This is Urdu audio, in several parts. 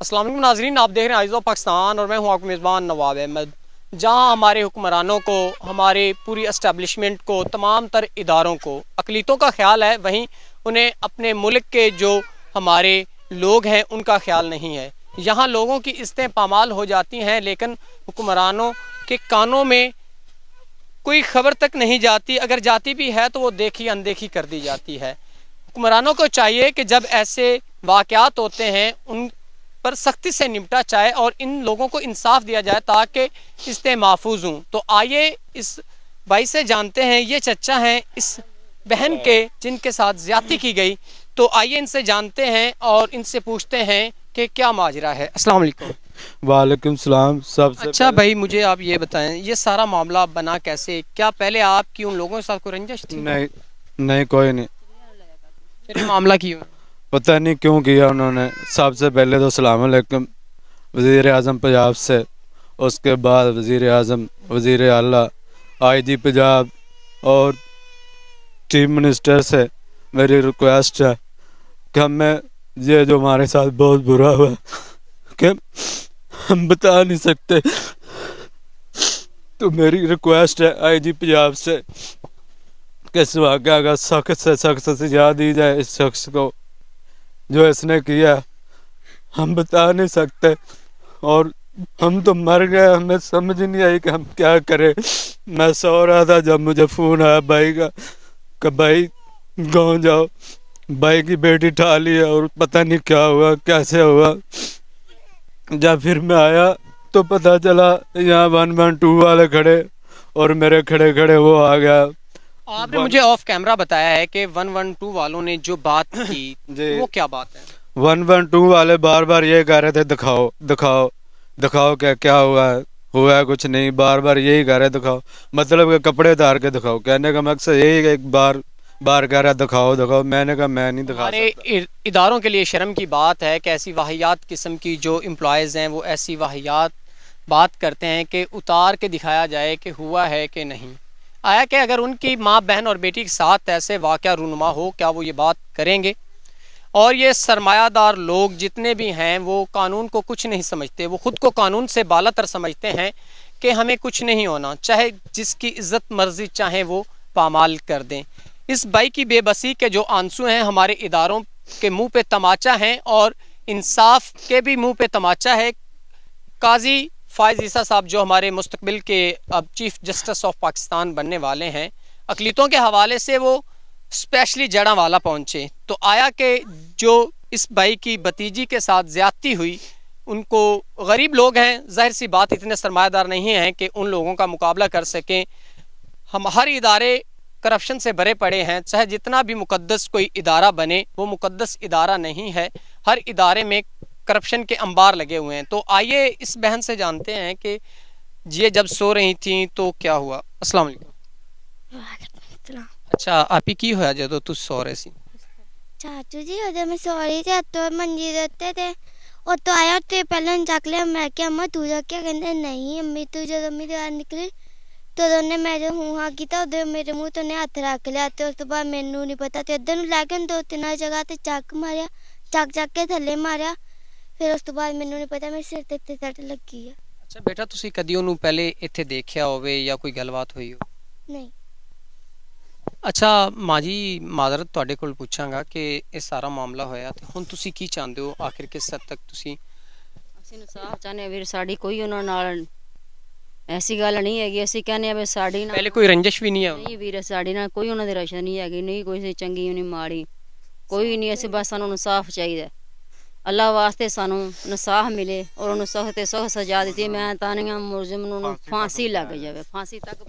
السلام علیکم ناظرین، آپ دیکھ رہے ہیں آئیز آف پاکستان اور میں ہوں آپ کا میزبان نواب احمد۔ جہاں ہمارے حکمرانوں کو، ہمارے پوری اسٹیبلشمنٹ کو، تمام تر اداروں کو اقلیتوں کا خیال ہے، وہیں انہیں اپنے ملک کے جو ہمارے لوگ ہیں ان کا خیال نہیں ہے۔ یہاں لوگوں کی عزتیں پامال ہو جاتی ہیں، لیکن حکمرانوں کے کانوں میں کوئی خبر تک نہیں جاتی، اگر جاتی بھی ہے تو وہ دیکھی اندیکھی کر دی جاتی ہے۔ حکمرانوں کو چاہیے کہ جب ایسے واقعات ہوتے ہیں ان پر سختی سے نمٹا جائے اور ان لوگوں کو انصاف دیا جائے تاکہ عزتیں محفوظ ہوں۔ تو آئیے اس بھائی سے جانتے ہیں، یہ چچا ہیں اس بہن کے جن کے ساتھ زیادتی کی گئی، تو آئیے ان سے جانتے ہیں اور ان سے پوچھتے ہیں کہ کیا ماجرا ہے۔ السلام علیکم۔ وعلیکم السلام۔ سب سے اچھا بھائی، مجھے آپ یہ بتائیں یہ سارا معاملہ بنا کیسے؟ کیا پہلے آپ کی ان لوگوں کے ساتھ کوئی رنجش تھی؟ نہیں کوئی نہیں، پھر یہ معاملہ کیوں؟ پتہ نہیں کیوں کیا انہوں نے۔ سب سے پہلے تو السلام علیکم وزیر اعظم پنجاب سے، اس کے بعد وزیر اعظم، وزیر اعلیٰ، آئی جی پنجاب اور چیف منسٹر سے میری ریکویسٹ ہے کہ ہمیں یہ جو ہمارے ساتھ بہت برا ہوا کہ ہم بتا نہیں سکتے، تو میری ریکویسٹ ہے آئی جی پنجاب سے کہ اس واقعہ کا سخت سے سخت سزا دی جائے اس شخص کو جو اس نے کیا۔ ہم بتا نہیں سکتے اور ہم تو مر گئے، ہمیں سمجھ نہیں آئی کہ ہم کیا کریں۔ میں سو رہا تھا جب مجھے فون آیا بھائی کا کہ بھائی گاؤں جاؤ، بھائی کی بیٹی ٹھا لی ہے اور پتہ نہیں کیا ہوا کیسے ہوا۔ جب پھر میں آیا تو پتہ چلا یہاں 112 والے کھڑے اور میرے کھڑے کھڑے وہ آ گیا۔ آپ نے مجھے آف کیمرہ بتایا ہے کہ 112 والوں نے جو بات کی وہ کیا بات ہے؟ 112 والے بار بار یہ کہہ رہے تھے دکھاؤ دکھاؤ دکھاؤ، کیا ہوا ہے کچھ نہیں، بار بار یہی کہہ رہے دکھاؤ، مطلب کہ کپڑے اتار کے دکھاؤ۔ کہنے کا مقصد یہی کہ ایک بار کہہ رہا دکھاؤ دکھاؤ۔ میں نے کہا میں نہیں دکھا ہمارے سکتا۔ اداروں کے لیے شرم کی بات ہے کہ ایسی واحیات قسم کی جو امپلائیز ہیں وہ ایسی واحیات بات کرتے ہیں کہ اتار کے دکھایا جائے کہ ہوا ہے کہ نہیں۔ آیا کہ اگر ان کی ماں بہن اور بیٹی کے ساتھ ایسے واقعہ رونما ہو، کیا وہ یہ بات کریں گے؟ اور یہ سرمایہ دار لوگ جتنے بھی ہیں وہ قانون کو کچھ نہیں سمجھتے، وہ خود کو قانون سے بالا تر سمجھتے ہیں کہ ہمیں کچھ نہیں ہونا، چاہے جس کی عزت مرضی چاہیں وہ پامال کر دیں۔ اس بھائی کی بے بسی کے جو آنسو ہیں ہمارے اداروں کے منہ پہ تماچا ہیں اور انصاف کے بھی منہ پہ تماچا ہے۔ قاضی فائز عیسیٰ صاحب جو ہمارے مستقبل کے اب چیف جسٹس آف پاکستان بننے والے ہیں، اقلیتوں کے حوالے سے وہ اسپیشلی جڑاں والا پہنچے، تو آیا کہ جو اس بھائی کی بھتیجی کے ساتھ زیادتی ہوئی، ان کو غریب لوگ ہیں، ظاہر سی بات اتنے سرمایہ دار نہیں ہیں کہ ان لوگوں کا مقابلہ کر سکیں۔ ہم ہر ادارے کرپشن سے بھرے پڑے ہیں، چاہے جتنا بھی مقدس کوئی ادارہ بنے وہ مقدس ادارہ نہیں ہے، ہر ادارے میں کرپشن کے انبار لگے ہوئے ہیں۔ تو آئیے اس بہن سے جانتے ہیں کہ یہ جب سو رہی تھیں تو کیا ہوا۔ السلام علیکم۔ اچھا آپ ہی کی ہویا جدو تُس سو رہے سی؟ چاچو جی ادھر میں سو رہی تھی تو منجی دیتے تھے اور تو آیا تو پہلے چک لیا۔ میں کہ اما تو جا کیا کہتے نہیں امی، تو جب امی دار نکلی تو انہوں نے میں جو ہوں ہاں کیتا ادھر میرے منہ تو انہیں ہاتھ رکھ لیا، تو اس کے بعد مینوں نہیں پتا تو ادھر لے کے 2-3 جگہ تے چک ماریا، چک کے تھلے ماریا، پھر اس کے بعد مینوں نہیں پتا میرے سر تے سٹ لگی ہے۔ اچھا بیٹا تسی کدی انہوں پہلے اتنے دیکھیا ہوئے یا کوئی گل بات ہوئی ہو؟ نہیں۔ اچھا ماں جی معذرت تواڈے کول پوچھاں گا کہ یہ سارا معاملہ ہویا تے ہن تسی کی چاہندے ہو آخر کس حد تک تسی؟ ਅਸੀਂ ਇਨਸਾਫ ਚਾਹੁੰਦੇ ਹਾਂ ਵੀਰ, ਸਾਡੀ ਕੋਈ ਉਹਨਾਂ ਨਾਲ ਐਸੀ ਗੱਲ ਨਹੀਂ ਹੈਗੀ। ਅਸੀਂ ਕਹਿੰਦੇ ਆ ਵੀ ਸਾਡੀ ਨਾਲ پہلے کوئی رنجش بھی نہیں ہے؟ ਨਹੀਂ ਵੀਰ, ਸਾਡੀ ਨਾਲ ਕੋਈ ਉਹਨਾਂ ਦੀ ਰਸ਼ਾ ਨਹੀਂ ਹੈਗੀ, ਨਹੀਂ ਕੋਈ ਚੰਗੀ ਨਹੀਂ ਮਾੜੀ ਕੋਈ ਨਹੀਂ। ਅਸੀਂ ਬਸ ਸਾਨੂੰ ਇਨਸਾਫ ਚਾਹੀਦਾ, ਅੱਲਾ ਵਾਸਤੇ ਸਾਨੂੰ ਇਨਸਾਫ ਮਿਲੇ ਔਰ ਉਹਨੂੰ ਸਖਤ ਤੇ ਸਖਤ ਸਜ਼ਾ ਦਿੱਤੀ। ਮੈਂ ਤਾਂ ਨਹੀਂ ਮੁਲਜ਼ਮ ਨੂੰ پھانسی لگ جائے، پھانسی تک۔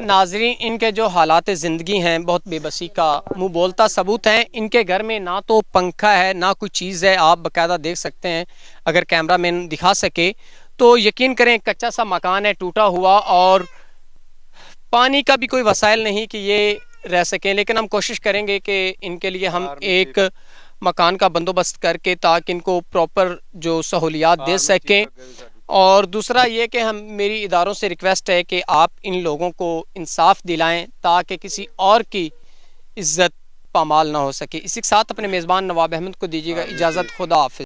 ناظرین ان کے جو حالات زندگی ہیں بہت بے بسی کا منہ بولتا ثبوت ہیں۔ ان کے گھر میں نہ تو پنکھا ہے نہ کوئی چیز ہے، آپ باقاعدہ دیکھ سکتے ہیں اگر کیمرہ مین دکھا سکے تو یقین کریں کچا سا مکان ہے ٹوٹا ہوا اور پانی کا بھی کوئی وسائل نہیں کہ یہ رہ سکیں، لیکن ہم کوشش کریں گے کہ ان کے لیے ہم ایک مکان کا بندوبست کر کے تاکہ ان کو پراپر جو سہولیات دے سکیں۔ اور دوسرا یہ کہ میری اداروں سے ریکویسٹ ہے کہ آپ ان لوگوں کو انصاف دلائیں تاکہ کسی اور کی عزت پامال نہ ہو سکے۔ اسی کے ساتھ اپنے میزبان نواب احمد کو دیجیے گا اجازت۔ خدا حافظ۔